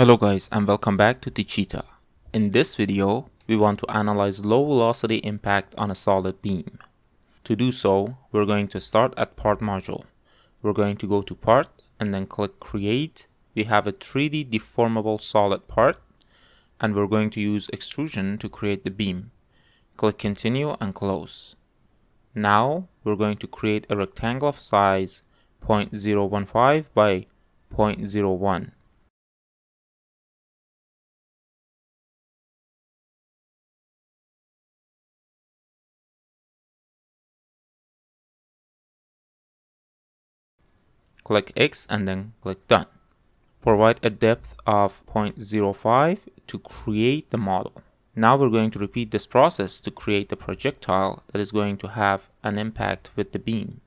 Hello guys and welcome back to Teachita. In this video, we want to analyze low velocity impact on a solid beam. To do so, we're going to start at part module. We're going to go to part and then click create. We have a 3D deformable solid part and we're going to use extrusion to create the beam. Click continue and close. Now we're going to create a rectangle of size 0.015 by 0.01. Click X and then click done. Provide a depth of 0.05 to create the model. Now we're going to repeat this process to create the projectile that is going to have an impact with the beam.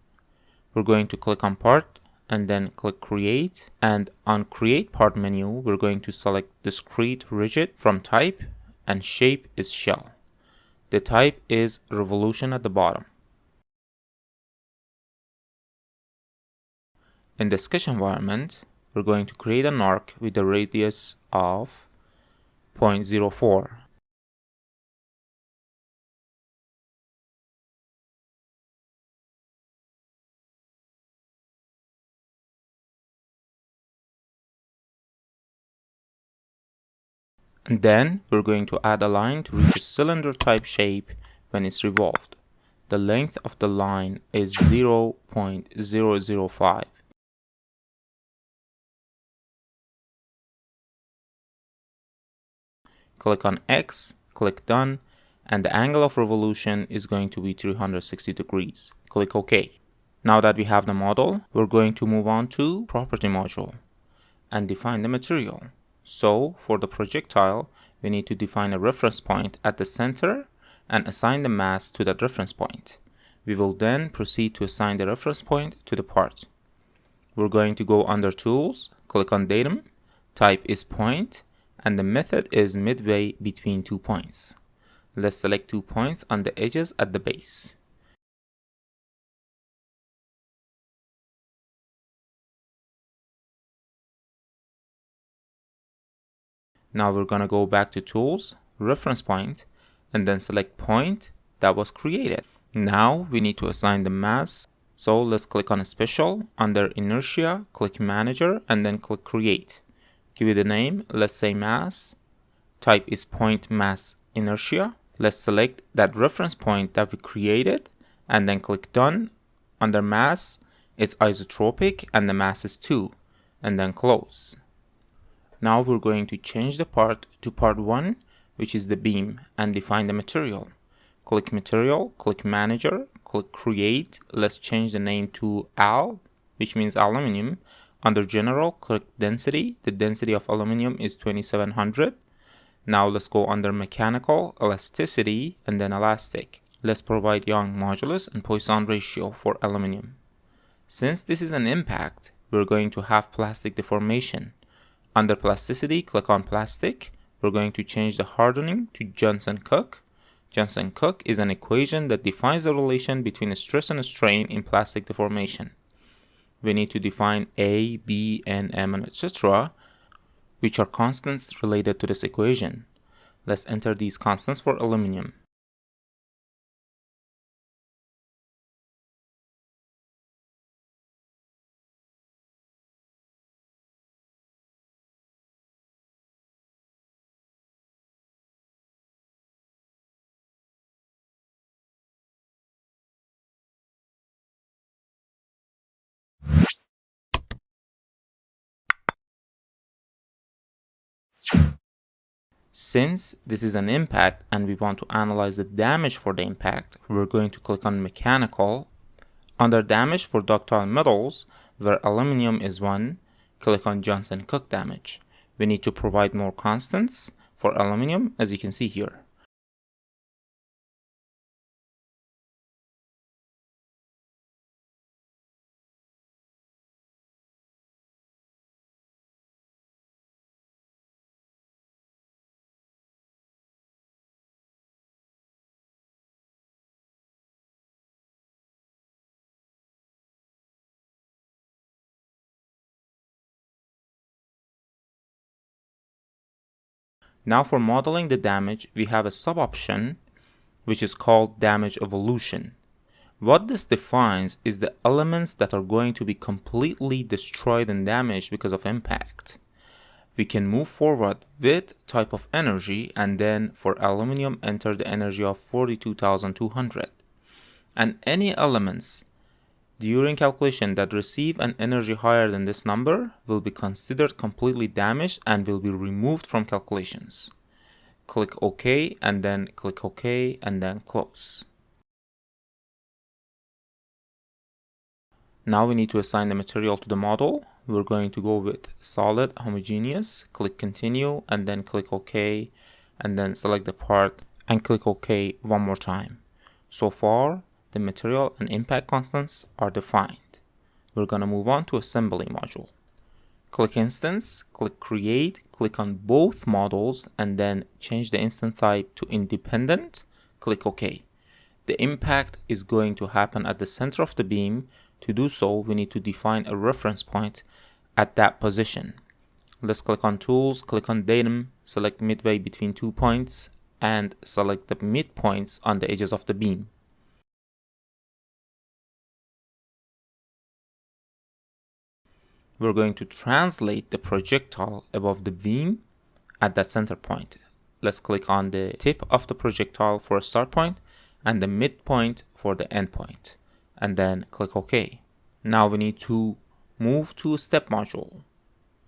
We're going to click on part and then click create, and on create part menu we're going to select discrete rigid from type and shape is shell. The type is revolution at the bottom. In the sketch environment, we're going to create an arc with a radius of 0.04. And then we're going to add a line to reach a cylinder type shape when it's revolved. The length of the line is 0.005. Click on X, click done, and the angle of revolution is going to be 360 degrees. Click OK. Now that we have the model, we're going to move on to property module and define the material. So for the projectile, we need to define a reference point at the center and assign the mass to that reference point. We will then proceed to assign the reference point to the part. We're going to go under tools, click on datum, type is point, and the method is midway between 2 points. Let's select 2 points on the edges at the base. Now we're gonna go back to tools, reference point, and then select point that was created. Now we need to assign the mass. So let's click on special, under inertia, click manager, and then click create. Give it a name, let's say mass. Type is point mass inertia. Let's select that reference point that we created and then click done. Under mass, it's isotropic and the mass is 2, and then close. Now we're going to change the part to part 1, which is the beam, and define the material. Click material, click manager, click create. Let's change the name to Al, which means aluminum. Under general, click density. The density of aluminum is 2700. Now let's go under mechanical, elasticity, and then elastic. Let's provide Young modulus and Poisson ratio for aluminum. Since this is an impact, we're going to have plastic deformation. Under plasticity, click on plastic. We're going to change the hardening to Johnson-Cook. Johnson-Cook is an equation that defines the relation between stress and strain in plastic deformation. We need to define A, B, and M, and etc., which are constants related to this equation. Let's enter these constants for aluminum. Since this is an impact and we want to analyze the damage for the impact, we're going to click on mechanical. Under damage for ductile metals, where aluminum is 1, click on Johnson-Cook damage. We need to provide more constants for aluminum, as you can see here. Now for modeling the damage, we have a sub-option which is called damage evolution. What this defines is the elements that are going to be completely destroyed and damaged because of impact. We can move forward with type of energy, and then for aluminum enter the energy of 42,200. And any elements during calculation that receive an energy higher than this number will be considered completely damaged and will be removed from calculations. Click OK and then click OK and then close. Now we need to assign the material to the model. We're going to go with solid homogeneous, click continue and then click OK and then select the part and click OK one more time. So far the material and impact constants are defined. We're going to move on to assembly module. Click instance, click create, click on both models and then change the instance type to independent, click OK. The impact is going to happen at the center of the beam. To do so, we need to define a reference point at that position. Let's click on tools, click on datum, select midway between 2 points and select the midpoints on the edges of the beam. We're going to translate the projectile above the beam at that center point. Let's click on the tip of the projectile for a start point and the midpoint for the end point and then click OK. Now we need to move to a step module.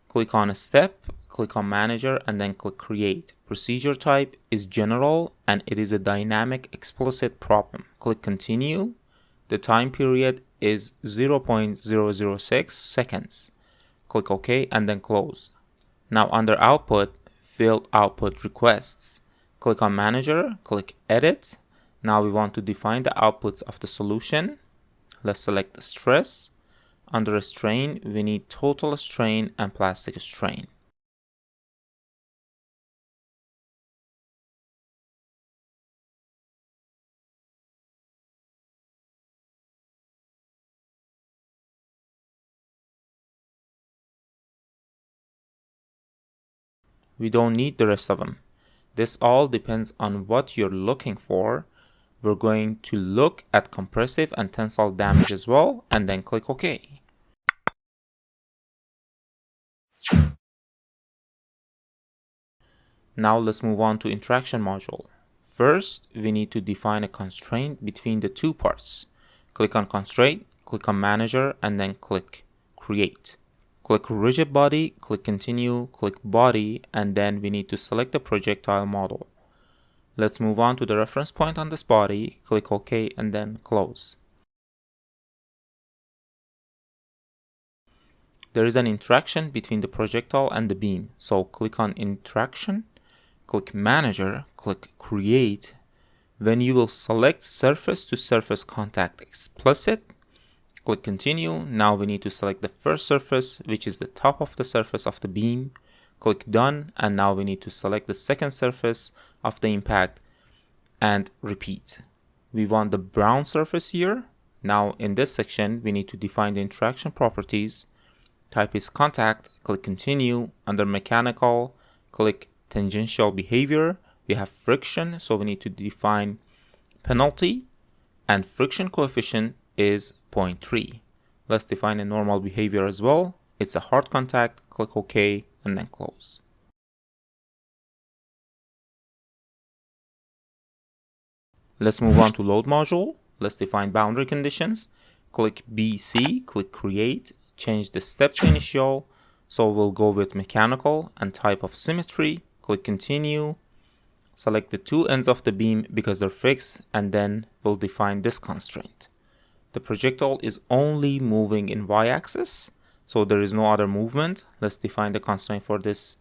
Click on a step, click on manager and then click create. Procedure type is general and it is a dynamic explicit problem. Click continue. The time period is 0.006 seconds. Click OK and then close. Now under output, field output requests. Click on manager, click edit. Now we want to define the outputs of the solution. Let's select the stress. Under a strain, we need total strain and plastic strain. We don't need the rest of them. This all depends on what you're looking for. We're going to look at compressive and tensile damage as well and then click OK. Now let's move on to interaction module. First, we need to define a constraint between the two parts. Click on constraint, click on manager and then click create. Click rigid body, click continue, click body and then we need to select the projectile model. Let's move on to the reference point on this body, click OK and then close. There is an interaction between the projectile and the beam, so click on interaction, click manager, click create. Then you will select surface to surface contact explicit, click continue. Now we need to select the first surface, which is the top of the surface of the beam. Click done and now we need to select the second surface of the impact and repeat. We want the brown surface here. Now in this section we need to define the interaction properties. Type is contact, click continue. Under mechanical, click tangential behavior. We have friction, so we need to define penalty and friction coefficient is 0.3. Let's define a normal behavior as well. It's a hard contact, click OK and then close. Let's move on to load module. Let's define boundary conditions. Click BC, click create, change the step to initial. So we'll go with mechanical and type of symmetry. Click continue. Select the two ends of the beam because they're fixed and then we'll define this constraint. The projectile is only moving in y-axis, so there is no other movement. Let's define the constraint for this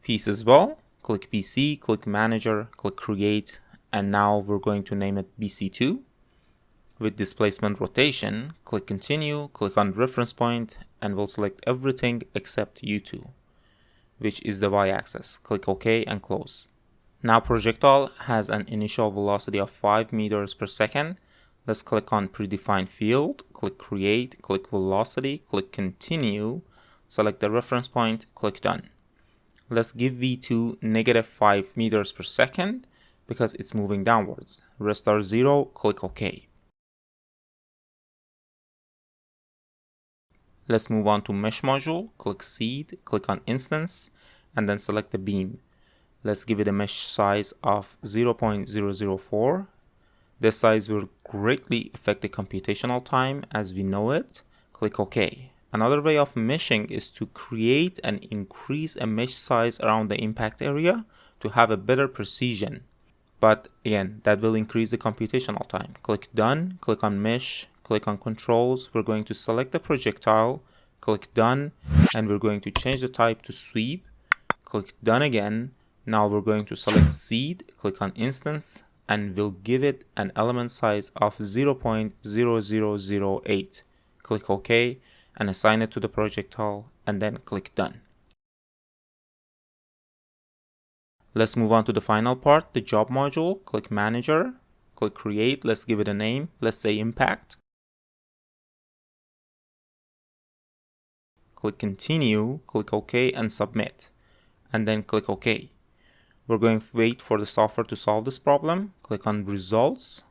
piece as well. Click BC, click manager, click create, and now we're going to name it BC2. With displacement rotation, click continue, click on reference point, and we'll select everything except U2, which is the y-axis. Click OK and close. Now projectile has an initial velocity of 5 meters per second. Let's click on predefined field, click create, click velocity, click continue, select the reference point, click done. Let's give V2 -5 meters per second because it's moving downwards. Restart 0, click OK. Let's move on to Mesh module, click Seed, click on Instance, and then select the beam. Let's give it a mesh size of 0.004. This size will greatly affect the computational time as we know it. Click OK. Another way of meshing is to create and increase a mesh size around the impact area to have a better precision. But again, that will increase the computational time. Click Done, click on Mesh, click on Controls. We're going to select the projectile, click Done, and we're going to change the type to Sweep. Click Done again. Now we're going to select Seed, click on Instance, and we'll give it an element size of 0.0008. Click OK and assign it to the projectile, and then click Done. Let's move on to the final part, the job module. Click Manager, click Create. Let's give it a name. Let's say Impact. Click Continue, click OK and Submit, and then click OK. We're going to wait for the software to solve this problem. Click on Results.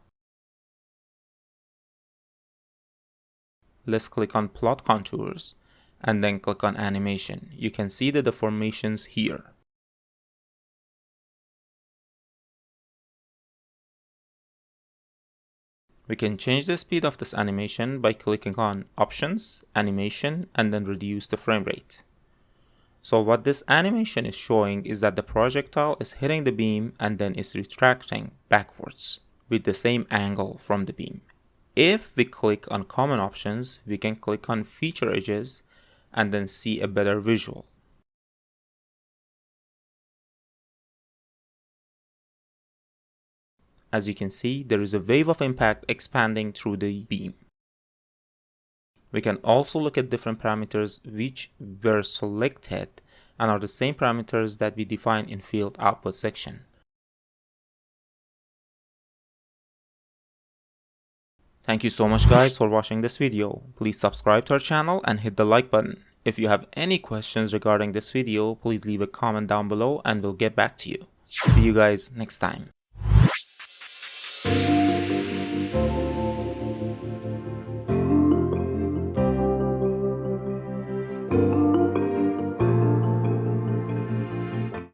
Let's click on Plot Contours and then click on Animation. You can see the deformations here. We can change the speed of this animation by clicking on Options, Animation, and then reduce the frame rate. So what this animation is showing is that the projectile is hitting the beam and then is retracting backwards with the same angle from the beam. If we click on Common Options, we can click on Feature Edges and then see a better visual. As you can see, there is a wave of impact expanding through the beam. We can also look at different parameters which were selected and are the same parameters that we define in field output section. Thank you so much guys for watching this video. Please subscribe to our channel and hit the like button. If you have any questions regarding this video, please leave a comment down below and we'll get back to you. See you guys next time.